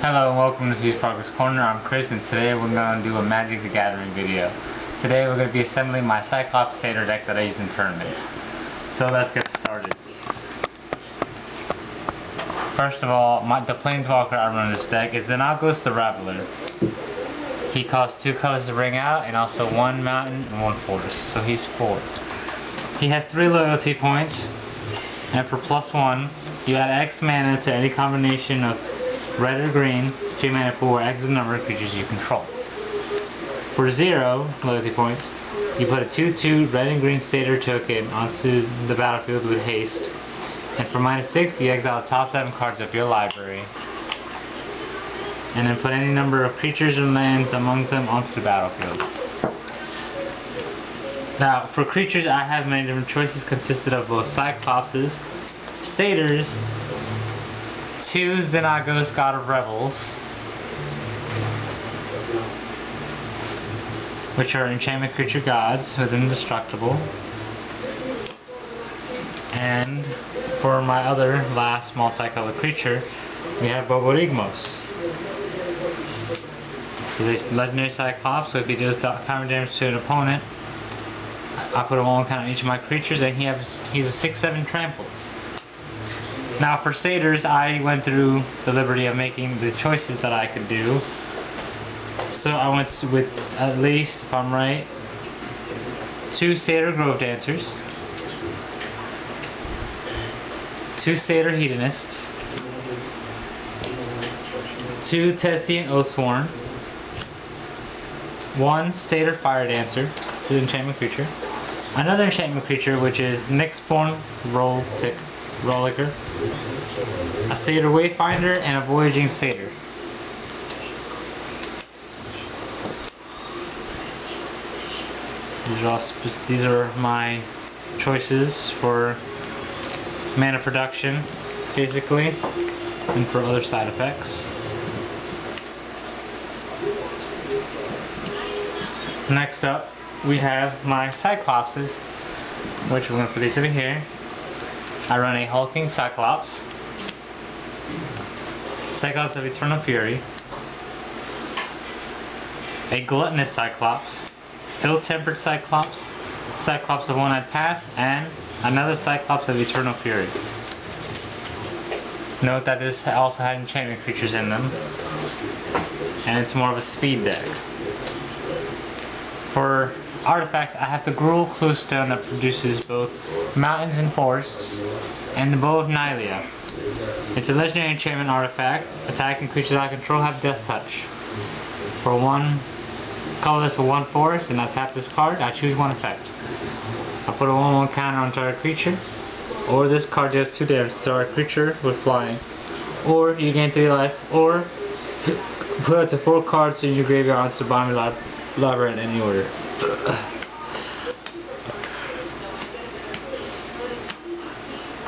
Hello and welcome to seasparkles Corner. I'm Chris and today we're going to do a Magic the Gathering video. Today we're going to be assembling my Cyclops Satyr deck that I use in tournaments. So let's get started. First of all, the Planeswalker I run in this deck is Xenagos the Raveler. He costs 2 colors to bring out and also 1 mountain and 1 forest, so he's 4. He has 3 loyalty points, and for +1, you add X mana to any combination of red or green, 2 mana pool where X is the number of creatures you control. For 0 loyalty points, you put a 2/2 red and green Satyr token onto the battlefield with haste. And for -6, you exile the top 7 cards of your library. And then put any number of creatures and lands among them onto the battlefield. Now, for creatures, I have many different choices consisted of both Cyclopses, Satyrs, 2 Xenagos God of Revels, which are enchantment creature gods with indestructible, and for my other last multicolored creature, we have Boborigmos. He's a legendary Cyclops, so if he does counter damage to an opponent, I put a 1 count on each of my creatures, and he's a 6/7 trample. Now for Satyrs, I went through the liberty of making the choices that I could do. So I went with at least, if I'm right, 2 Satyr Grove Dancers, 2 Satyr Hedonists, 2 Tessian Oathsworn, 1 Satyr Fire Dancer, it's an enchantment creature, another enchantment creature which is Nyxborn Rollicker, a Satyr Wayfinder, and a Voyaging Satyr. These are my choices for mana production, basically, and for other side effects. Next up, we have my Cyclopses, which we're going to put these over here. I run a Hulking Cyclops, Cyclops of Eternal Fury, a Gluttonous Cyclops, Ill-Tempered Cyclops, Cyclops of One-Eyed Pass, and another Cyclops of Eternal Fury. Note that this also had enchantment creatures in them, and it's more of a speed deck. For artifacts, I have the Gruul Cluestone that produces both mountains and forests, and the Bow of Nylea. It's a legendary enchantment artifact. Attacking creatures I control have Death Touch. For 1 colorless of 1 forest, and I tap this card, I choose 1 effect. I put a 1/1 counter on target creature, or this card does 2 damage to target creature with flying. Or you gain 3 life, or put up to 4 cards in your graveyard onto the bottom of your library in any order.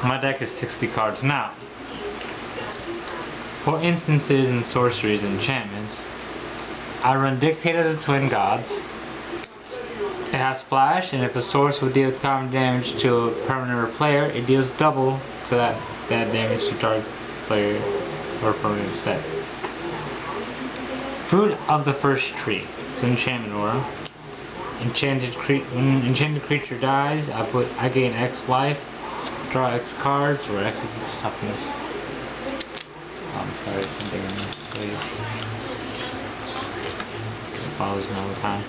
My deck is 60 cards now. For instances and sorceries and enchantments, I run Dictate of the Twin Gods. It has Flash, and if a source would deal common damage to a permanent or player, it deals double to that damage to target player or permanent instead. Fruit of the First Tree. It's an enchantment aura. When an enchanted creature dies, I gain X life, draw X cards, or X is its toughness. Oh, I'm sorry, something in my sleeve. It bothers me all the time.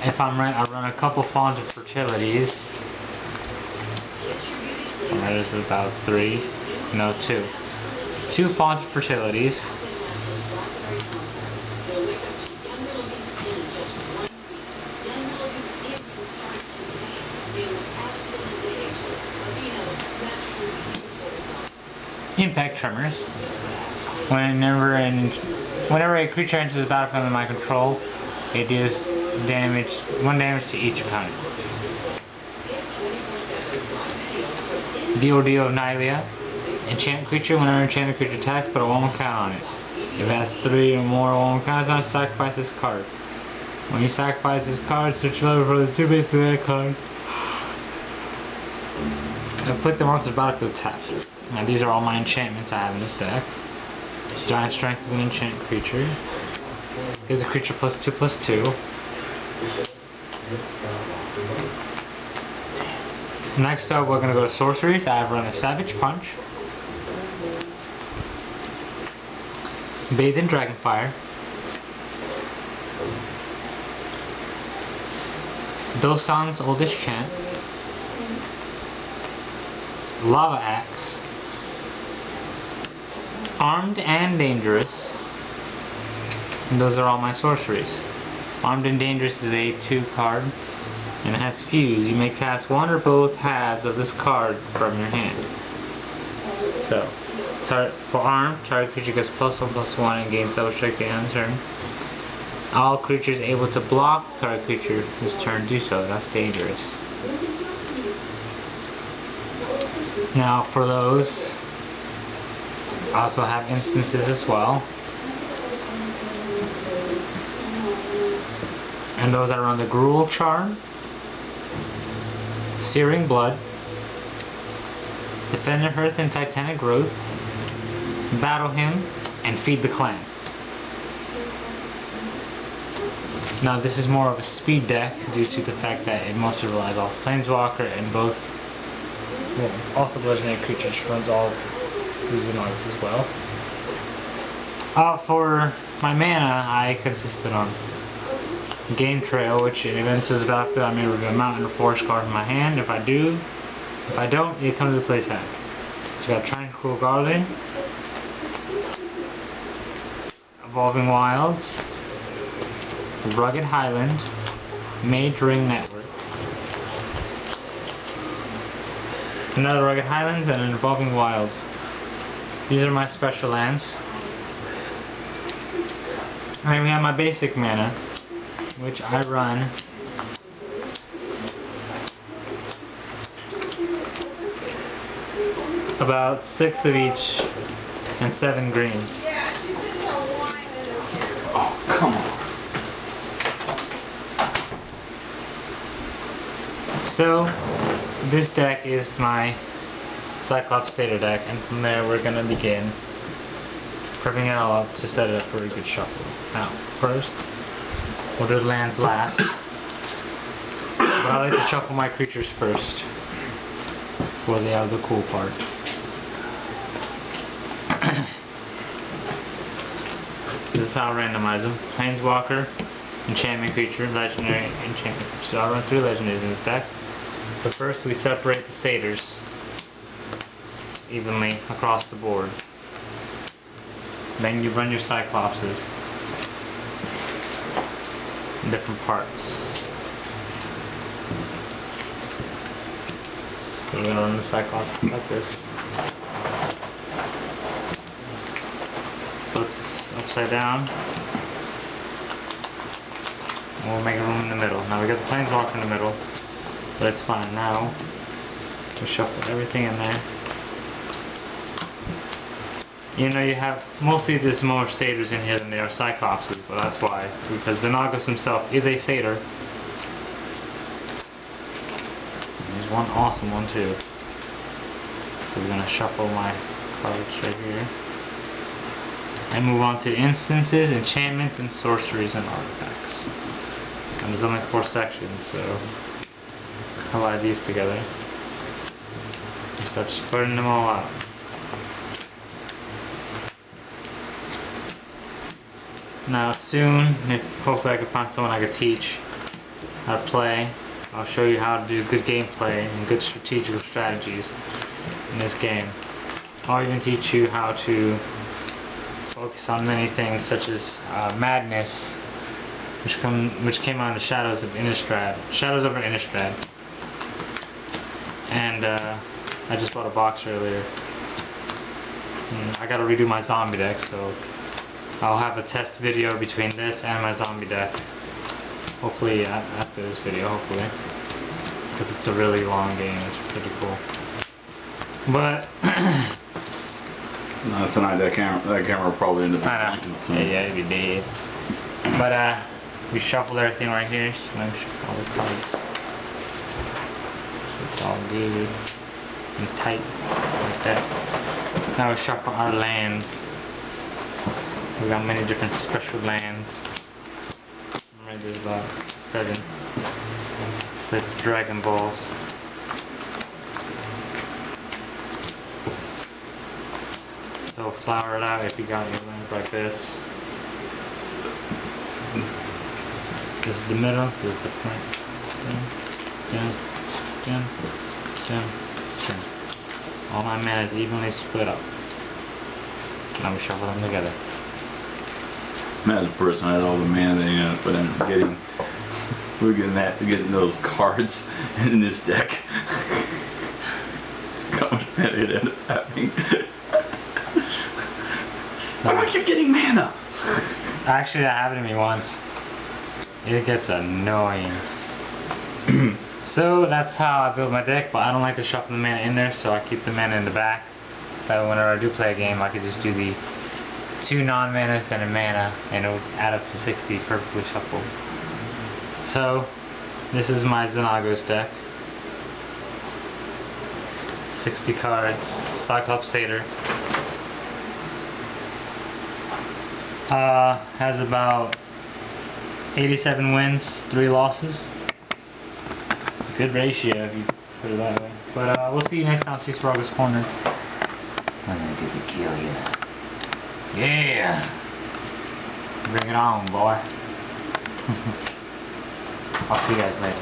If I'm right, I run a couple Font of Fertilities. There's about 3. No, 2. 2 Font of Fertilities. Impact Tremors. Whenever a creature enters the battlefield under my control, it deals 1 damage to each opponent. The Ordeal of Nylea. Enchant creature. Whenever enchanted creature attacks, put a 1/1 count on it. If it has 3 or more 1/1 counts on it, sacrifice this card. When you sacrifice this card, search your library for the 2 base of that card. and put them onto the battlefield tapped. Now these are all my enchantments I have in this deck. Giant Strength is an enchant creature. Gives the creature +2/+2. Next up, we're gonna go to sorceries. I've run a Savage Punch, Bathe in Dragonfire, Dosan's Oldest Chant, Lava Axe, Armed and Dangerous, and those are all my sorceries. Armed and Dangerous is a 2 card, and it has Fuse. You may cast one or both halves of this card from your hand. So, for Armed, target creature gets +1/+1 and gains double strike the end of the turn. All creatures able to block target creature this turn do so. That's dangerous. Now for those, I also have instances as well. And those are on the Gruul Charm, Searing Blood, Defend the Hearth and Titanic Growth, Battle Hymn, and Feed the Clan. Now this is more of a speed deck due to the fact that it mostly relies off Planeswalker and both, well, also legendary creatures runs all through Xenox as well. For my mana, I consisted on Game Trail, which in events is battlefield, I may remove a mountain or forest card from my hand. If I don't, it comes to play tag. So I got Tranquil Guardian, Evolving Wilds, Rugged Highland, Mage Ring Network, another Rugged Highlands, and an Evolving Wilds. These are my special lands. And we have my basic mana, which I run about 6 of each and 7 green. Oh, come on. So, this deck is my Cyclops Satyr deck, and from there we're gonna begin prepping it all up to set it up for a good shuffle. Now, first, we'll do the lands last, but I like to shuffle my creatures first before they have the cool part. This is how I randomize them. Planeswalker, enchantment creature, legendary, enchantment creature. So I'll run 3 legendaries in this deck. So first we separate the satyrs evenly across the board. Then you run your cyclopses in different parts. So we're gonna run the cyclops like this. Flip this upside down. And we'll make a room in the middle. Now we got the planeswalker in the middle, but it's fine. Now we shuffle everything in there. You know, you have mostly there's more satyrs in here than there are cyclopses, but that's why, because Xenagos himself is a satyr. And he's one awesome one too. So we're gonna shuffle my cards right here and move on to instances, enchantments, and sorceries and artifacts. And there's only 4 sections, so collide these together. Start spreading them all out. Now soon, hopefully I can find someone I could teach how to play. I'll show you how to do good gameplay and good strategical strategies in this game. I'll even teach you how to focus on many things such as Madness, which came out of the Shadows of Innistrad. Shadows over Innistrad. And I just bought a box earlier. And I gotta redo my zombie deck, so I'll have a test video between this and my zombie deck. Hopefully after this video, hopefully. Because it's a really long game, it's pretty cool. But No, tonight that camera will probably end up blanking soon. Yeah, it'd be dead. But we shuffled everything right here, so let me shuffle all the cards. So it's all good and tight like that. Now we shuffle our lands. We got many different special lands. Right, there's about 7. Just like the Dragon Balls. So flower it out if you got your lands like this. This is the middle, this is the front. Dun, dun, dun, dun. All my mana is evenly split up. Now we shuffle them together. As a person, I had all the mana that you know, but I'm getting those cards in this deck. How much mana it ended up having. Why do I keep getting mana? Actually, that happened to me once. It gets annoying. So that's how I build my deck, but I don't like to shuffle the mana in there, so I keep the mana in the back. So whenever I do play a game, I could just do the 2 non-manas, then a mana, and it would add up to 60 perfectly shuffled. So, this is my Xenagos deck. 60 cards, Cyclops Satyr. Has about 87 wins, 3 losses. Good ratio if you put it that way. But we'll see you next time, seasparkles Corner. I'm gonna get to kill you. Yeah! Bring it on, boy. I'll see you guys later.